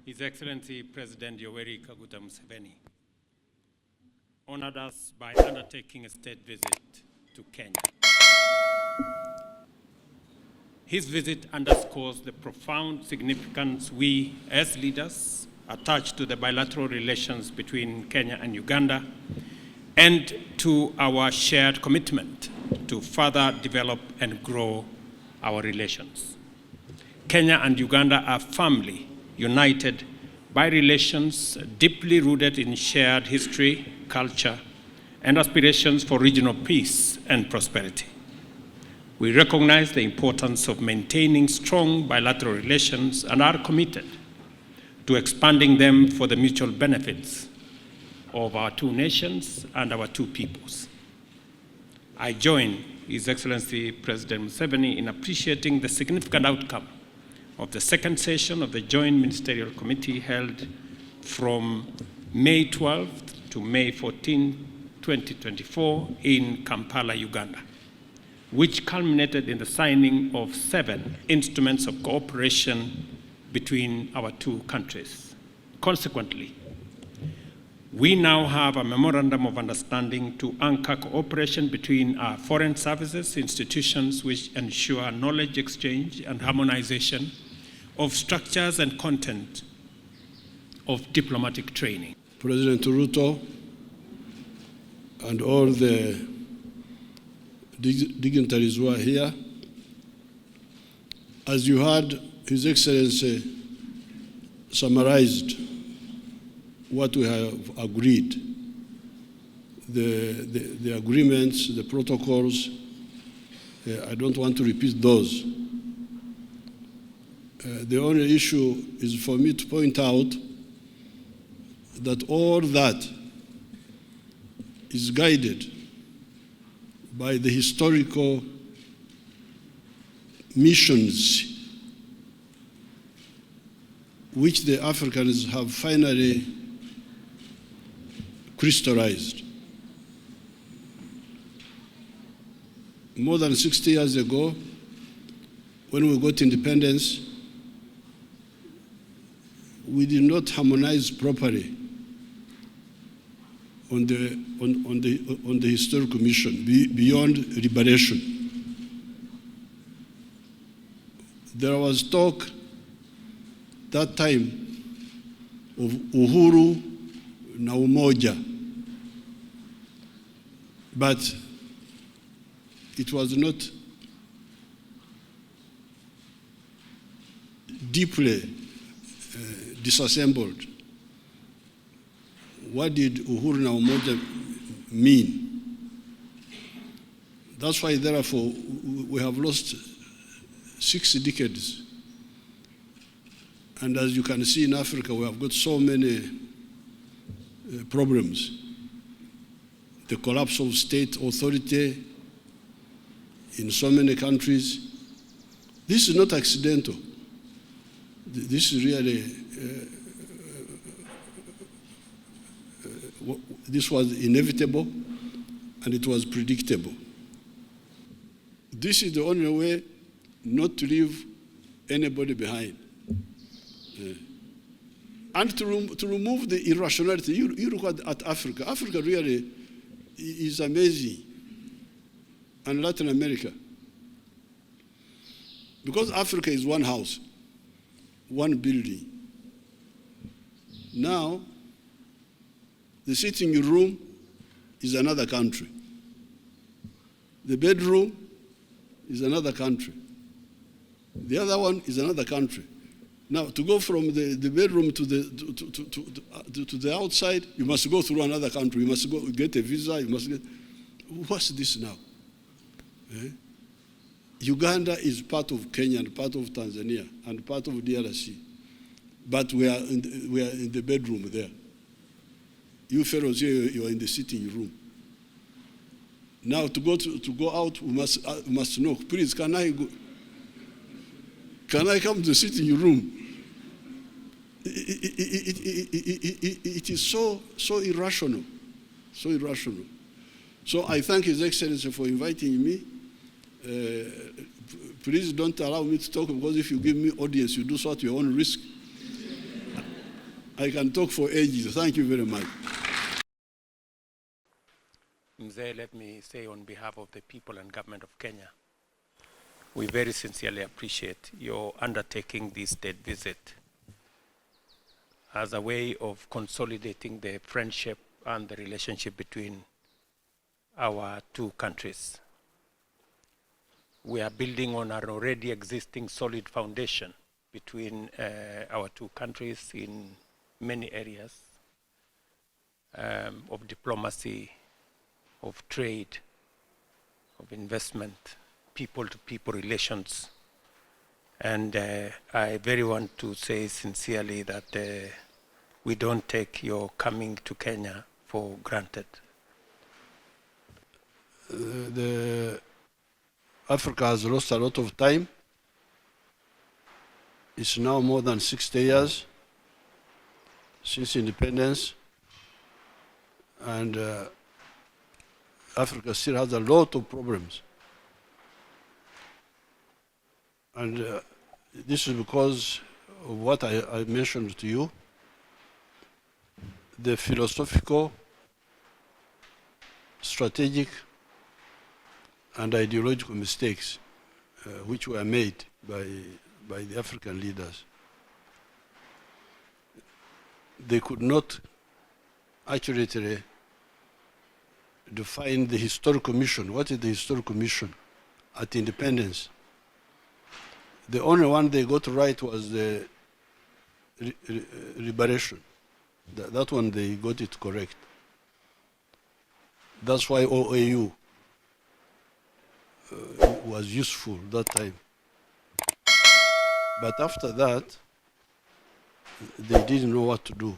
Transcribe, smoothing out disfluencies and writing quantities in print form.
His Excellency President Yoweri Kaguta Museveni honored us by undertaking a state visit to Kenya. His visit underscores the profound significance we, as leaders, attach to the bilateral relations between Kenya and Uganda, and to our shared commitment to further develop and grow our relations. Kenya and Uganda are firmly united by relations deeply rooted in shared history, culture, and aspirations for regional peace and prosperity. We recognize the importance of maintaining strong bilateral relations and are committed to expanding them for the mutual benefits of our two nations and our two peoples. I join His Excellency President Museveni in appreciating the significant outcome of the second session of the Joint Ministerial Committee held from May 12th to May 14, 2024 in Kampala, Uganda, which culminated in the signing of 7 instruments of cooperation between our two countries. Consequently, we now have a memorandum of understanding to anchor cooperation between our foreign services institutions, which ensure knowledge exchange and harmonization of structures and content of diplomatic training. President Ruto and all the dignitaries who are here, as you heard, His Excellency summarized what we have agreed, the agreements, the protocols. I don't want to repeat those. The only issue is for me to point out that all that is guided by the historical missions which the Africans have finally crystallized. More than 60 years ago, when we got independence, we did not harmonize properly on the historical mission beyond liberation. There was talk that time of uhuru na umoja, but it was not deeply disassembled. What did uhuru na umoja mean? That's why, therefore, we have lost 6 decades. And as you can see in Africa, we have got so many problems. The collapse of state authority in so many countries. This is not accidental. This is really, this was inevitable and it was predictable. This is the only way not to leave anybody behind. And to remove the irrationality. You look at Africa. Africa really is amazing. And Latin America. Because Africa is one house, one building. Now, the sitting room is another country. The bedroom is another country. The other one is another country. Now, to go from the bedroom to the outside, you must go through another country. You must go get a visa. You must get. What's this now? Uganda is part of Kenya and part of Tanzania and part of DRC, but we are in the bedroom there. You fellows here, you are in the sitting room. Now, to go out, we must know. Please, can I go? Can I come to the sitting room? It is so irrational, so irrational. So I thank His Excellency for inviting me. Please don't allow me to talk, because if you give me audience, you do so at your own risk. I can talk for ages. Thank you very much. Mzee, let me say on behalf of the people and government of Kenya, we very sincerely appreciate your undertaking this state visit as a way of consolidating the friendship and the relationship between our two countries. We are building on an already existing solid foundation between our two countries in many areas of diplomacy, of trade, of investment, people-to-people relations. And I very want to say sincerely that we don't take your coming to Kenya for granted. Africa has lost a lot of time. It's now more than 60 years since independence, and Africa still has a lot of problems. And this is because of what I mentioned to you, the philosophical, strategic, and ideological mistakes which were made by the African leaders. They could not accurately define the historical mission. What is the historical mission at independence? The only one they got right was the liberation. That one they got it correct. That's why OAU was useful that time. But after that, they didn't know what to do.